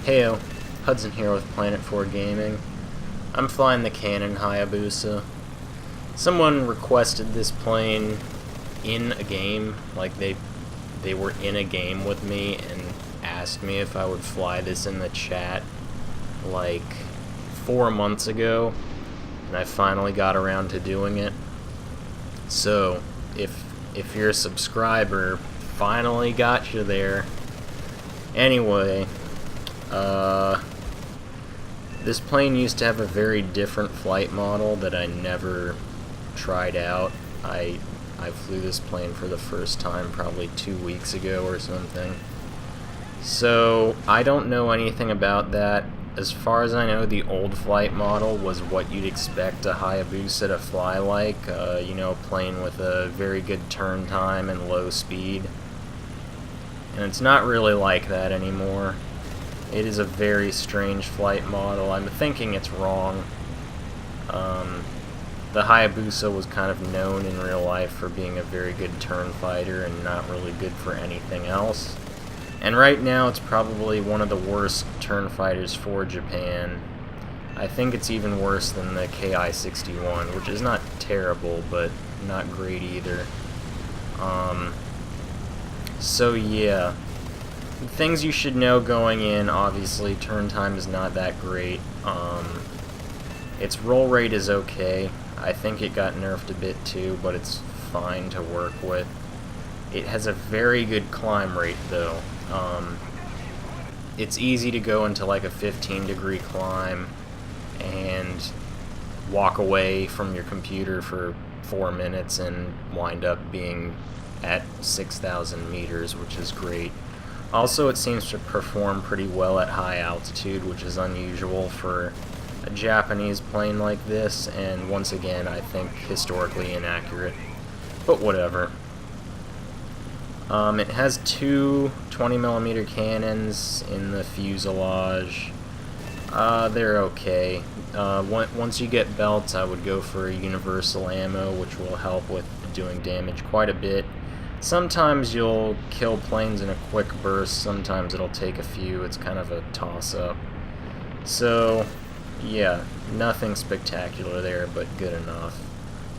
Heyo, Hudson here with Planet 4 Gaming. I'm flying the Canon Hayabusa. Someone requested this plane in a game, like they were in a game with me and asked me if I would fly this in the chat like 4 months ago, and I finally got around to doing it. So, if you're a subscriber, finally got you there. Anyway, this plane used to have a very different flight model that I never tried out. I flew this plane for the first time probably 2 weeks ago or something. So, I don't know anything about that. As far as I know, the old flight model was what you'd expect a Hayabusa to fly like. You know, a plane with a very good turn time and low speed. And it's not really like that anymore. It is a very strange flight model. I'm thinking it's wrong. The Hayabusa was kind of known in real life for being a very good turn fighter and not really good for anything else. And right now it's probably one of the worst turn fighters for Japan. I think it's even worse than the Ki-43-III, which is not terrible, but not great either. So yeah, things you should know going in: obviously turn time is not that great. Its roll rate is okay. I think it got nerfed a bit too, but it's fine to work with. It has a very good climb rate though. It's easy to go into like a 15-degree climb and walk away from your computer for 4 minutes and wind up being at 6,000 meters, which is great. Also, it seems to perform pretty well at high altitude, which is unusual for a Japanese plane like this, and once again, I think historically inaccurate. But whatever. It has two 20mm cannons in the fuselage. They're okay. Once you get belts, I would go for a universal ammo, which will help with doing damage quite a bit. Sometimes you'll kill planes in a quick burst, sometimes it'll take a few. It's kind of a toss-up. So, yeah, nothing spectacular there, but good enough.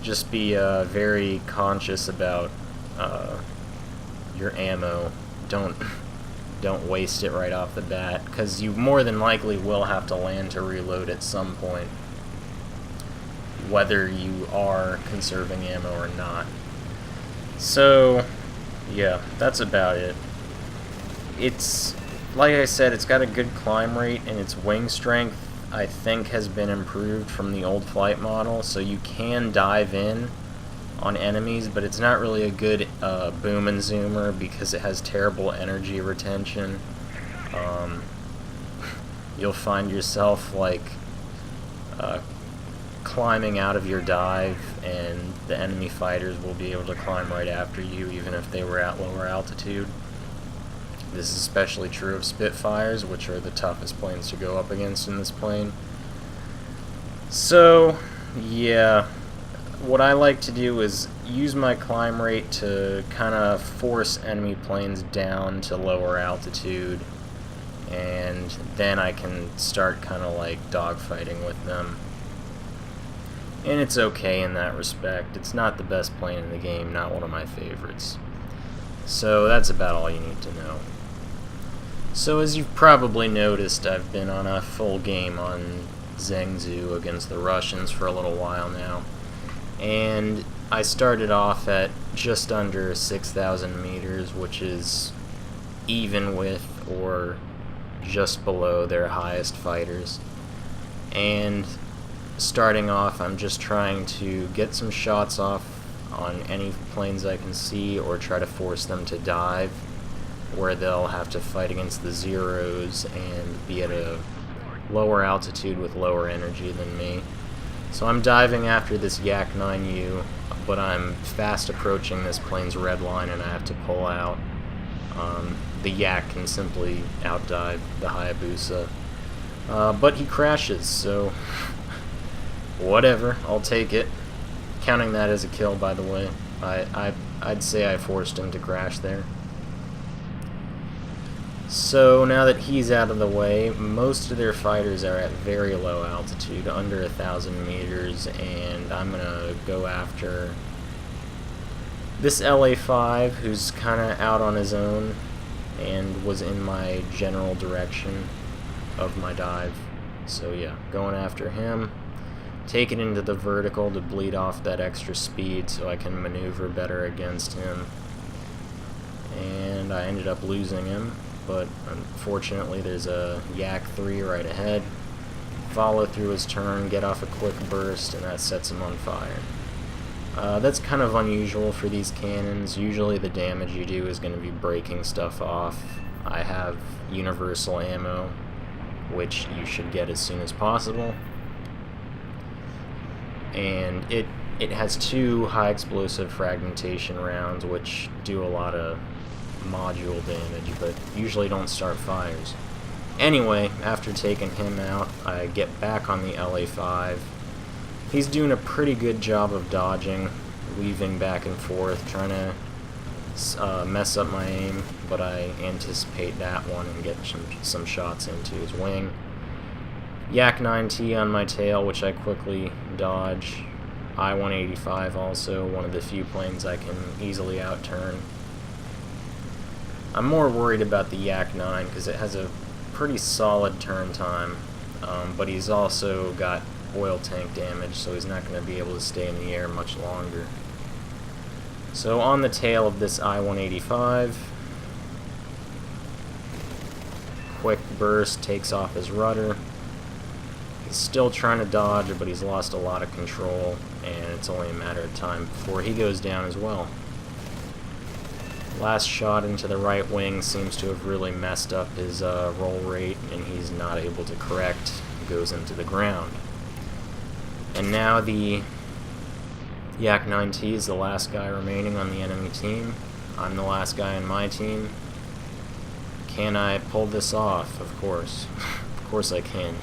Just be very conscious about your ammo. Don't waste it right off the bat, because you more than likely will have to land to reload at some point, whether you are conserving ammo or not. So, yeah, that's about it. It's, like I said, it's got a good climb rate, and its wing strength, I think, has been improved from the old flight model, so you can dive in on enemies, but it's not really a good boom and zoomer because it has terrible energy retention. You'll find yourself like climbing out of your dive, and the enemy fighters will be able to climb right after you, even if they were at lower altitude. This is especially true of Spitfires, which are the toughest planes to go up against in this plane. So, yeah. What I like to do is use my climb rate to kind of force enemy planes down to lower altitude, and then I can start kind of like dogfighting with them. And it's okay in that respect. It's not the best plane in the game, not one of my favorites. So that's about all you need to know. So as you've probably noticed, I've been on a full game on Zhengzhou against the Russians for a little while now. And I started off at just under 6,000 meters, which is even with or just below their highest fighters. And starting off, I'm just trying to get some shots off on any planes I can see, or try to force them to dive, where they'll have to fight against the Zeros and be at a lower altitude with lower energy than me. So I'm diving after this Yak-9U, but I'm fast approaching this plane's red line and I have to pull out. The Yak can simply outdive the Hayabusa. But he crashes, so whatever, I'll take it. Counting that as a kill, by the way. I'd say I forced him to crash there. So now that he's out of the way, most of their fighters are at very low altitude, under 1,000 meters, and I'm gonna go after this LA-5, who's kind of out on his own and was in my general direction of my dive. So yeah, going after him, take it into the vertical to bleed off that extra speed so I can maneuver better against him. And I ended up losing him, but unfortunately there's a Yak-3 right ahead. Follow through his turn, get off a quick burst, and that sets him on fire. That's kind of unusual for these cannons. Usually the damage you do is going to be breaking stuff off. I have universal ammo, which you should get as soon as possible. And it has 2 high explosive fragmentation rounds, which do a lot of module damage, but usually don't start fires. Anyway, after taking him out, I get back on the LA-5. He's doing a pretty good job of dodging, weaving back and forth, trying to mess up my aim, but I anticipate that one and get some shots into his wing. Yak-9T on my tail, which I quickly dodge. I-185 also, one of the few planes I can easily outturn. I'm more worried about the Yak-9 because it has a pretty solid turn time, but he's also got oil tank damage, so he's not going to be able to stay in the air much longer. So on the tail of this I-185, quick burst, takes off his rudder. He's still trying to dodge, but he's lost a lot of control, and it's only a matter of time before he goes down as well. Last shot into the right wing seems to have really messed up his roll rate, and he's not able to correct, goes into the ground. And now the Yak-9T is the last guy remaining on the enemy team. I'm the last guy on my team. Can I pull this off? Of course. Of course I can.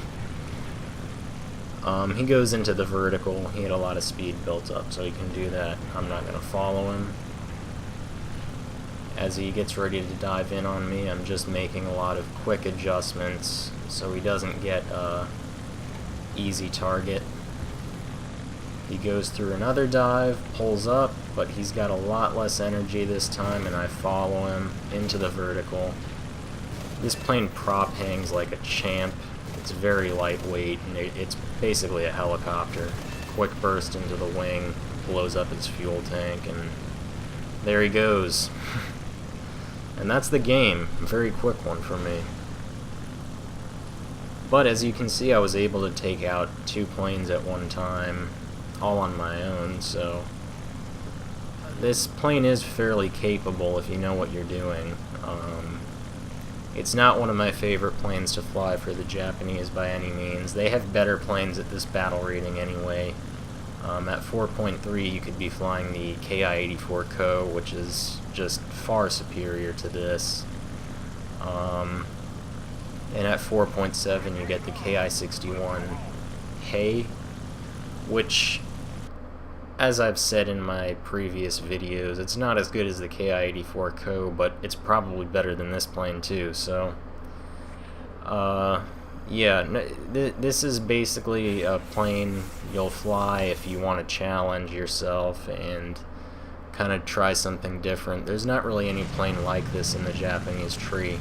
He goes into the vertical. He had a lot of speed built up, so he can do that. I'm not going to follow him. As he gets ready to dive in on me, I'm just making a lot of quick adjustments so he doesn't get a easy target. He goes through another dive, pulls up, but he's got a lot less energy this time, and I follow him into the vertical. This plane prop hangs like a champ. It's very lightweight, and it's basically a helicopter. Quick burst into the wing, blows up its fuel tank, and there he goes. And that's the game. A very quick one for me. But as you can see, I was able to take out 2 planes at one time, all on my own, so this plane is fairly capable if you know what you're doing. It's not one of my favorite planes to fly for the Japanese by any means. They have better planes at this battle rating anyway. At 4.3 you could be flying the Ki-43-III, which is just far superior to this. And at 4.7 you get the Ki-61-Hey, which, as I've said in my previous videos, it's not as good as the Ki-84-III, but it's probably better than this plane too, so yeah, this is basically a plane you'll fly if you want to challenge yourself and kind of try something different. There's not really any plane like this in the Japanese tree.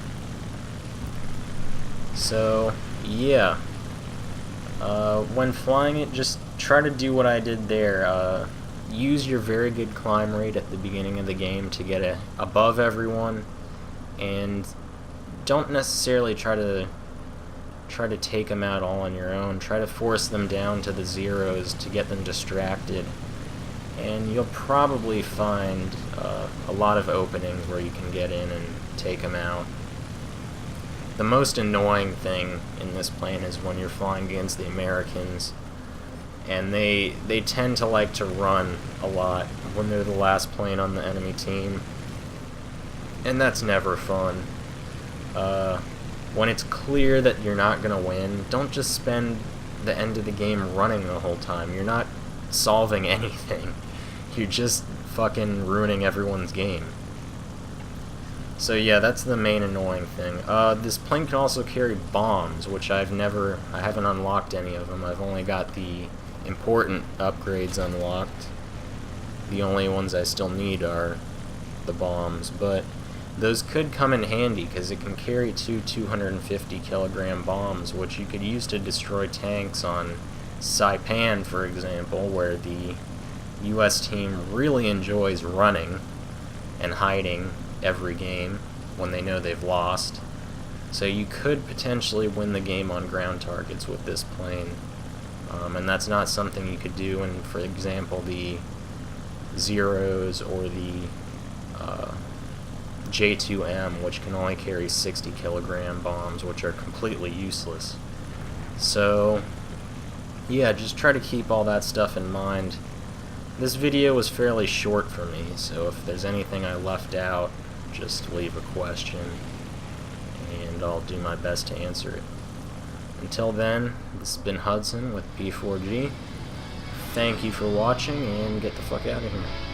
So, yeah. When flying it, just try to do what I did there. Use your very good climb rate at the beginning of the game to get above everyone, and don't necessarily try to take them out all on your own. Try to force them down to the zeros to get them distracted, and you'll probably find a lot of openings where you can get in and take them out. The most annoying thing in this plane is when you're flying against the Americans, and they tend to like to run a lot when they're the last plane on the enemy team, and that's never fun. When it's clear that you're not going to win, don't just spend the end of the game running the whole time. You're not solving anything. You're just fucking ruining everyone's game. So yeah, that's the main annoying thing. This plane can also carry bombs, which I haven't unlocked any of them. I've only got the important upgrades unlocked. The only ones I still need are the bombs, but those could come in handy because it can carry two 250-kilogram bombs, which you could use to destroy tanks on Saipan, for example, where the US team really enjoys running and hiding every game when they know they've lost. So you could potentially win the game on ground targets with this plane. And that's not something you could do in, for example, the Zeros or the J2M, which can only carry 60-kilogram bombs, which are completely useless. So yeah, just try to keep all that stuff in mind. This video was fairly short for me, so if there's anything I left out, just leave a question, and I'll do my best to answer it. Until then, this has been Hudson with P4G. Thank you for watching, and get the fuck out of here.